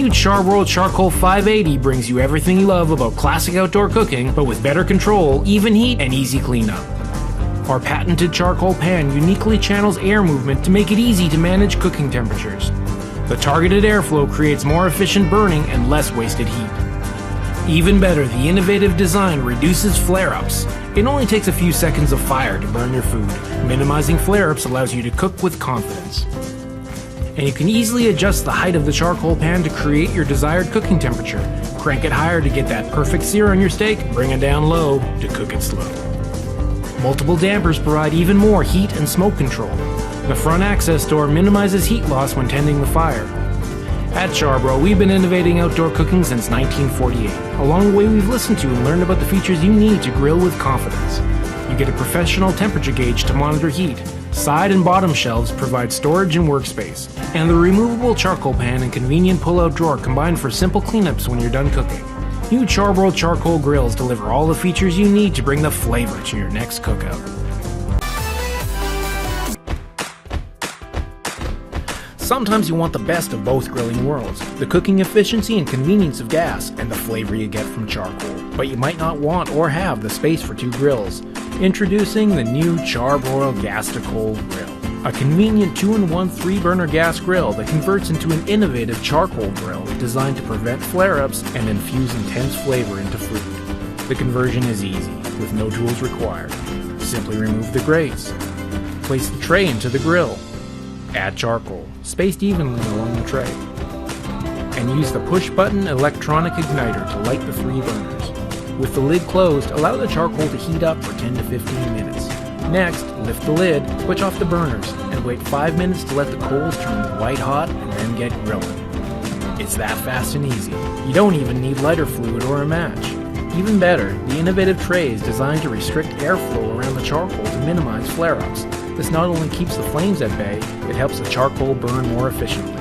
new Char-Griller Charcoal 580 brings you everything you love about classic outdoor cooking, but with better control, even heat, and easy cleanup. Our patented charcoal pan uniquely channels air movement to make it easy to manage cooking temperatures. The targeted airflow creates more efficient burning and less wasted heat. Even better, the innovative design reduces flare-ups. It only takes a few seconds of fire to burn your food. Minimizing flare-ups allows you to cook with confidence. And you can easily adjust the height of the charcoal pan to create your desired cooking temperature. Crank it higher to get that perfect sear on your steak, bring it down low to cook it slow. Multiple dampers provide even more heat and smoke control. The front access door minimizes heat loss when tending the fire. At Char-Griller, we've been innovating outdoor cooking since 1948. Along the way, we've listened to and learned about the features you need to grill with confidence. You get a professional temperature gauge to monitor heat. Side and bottom shelves provide storage and workspace. And the removable charcoal pan and convenient pull-out drawer combine for simple cleanups when you're done cooking. New Char-Griller charcoal grills deliver all the features you need to bring the flavor to your next cookout. Sometimes you want the best of both grilling worlds, the cooking efficiency and convenience of gas, and the flavor you get from charcoal. But you might not want or have the space for two grills. Introducing the new Char-Griller Gas-to-Coal Grill. A convenient 2-in-1 3-burner gas grill that converts into an innovative charcoal grill designed to prevent flare-ups and infuse intense flavor into food. The conversion is easy, with no tools required. Simply remove the grates. Place the tray into the grill. Add charcoal, spaced evenly along the tray. And use the push-button electronic igniter to light the 3 burners. With the lid closed, allow the charcoal to heat up for 10 to 15 minutes. Next, lift the lid, switch off the burners, and wait 5 minutes to let the coals turn white hot and then get grilling. It's that fast and easy. You don't even need lighter fluid or a match. Even better, the innovative tray is designed to restrict airflow around the charcoal to minimize flare-ups. This not only keeps the flames at bay, it helps the charcoal burn more efficiently.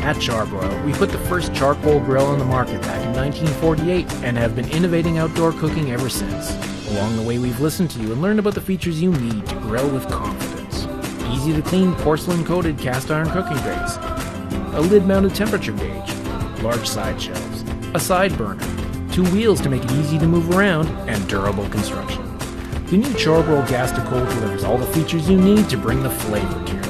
At Char-Griller, we put the first charcoal grill on the market back in 1948 and have been innovating outdoor cooking ever since. Along the way, we've listened to you and learned about the features you need to grill with confidence. Easy to clean porcelain-coated cast iron cooking trays, a lid-mounted temperature gauge, large side shelves, a side burner, 2 wheels to make it easy to move around, and durable construction. The new Char-Griller Gas-to-Coal delivers all the features you need to bring the flavor to your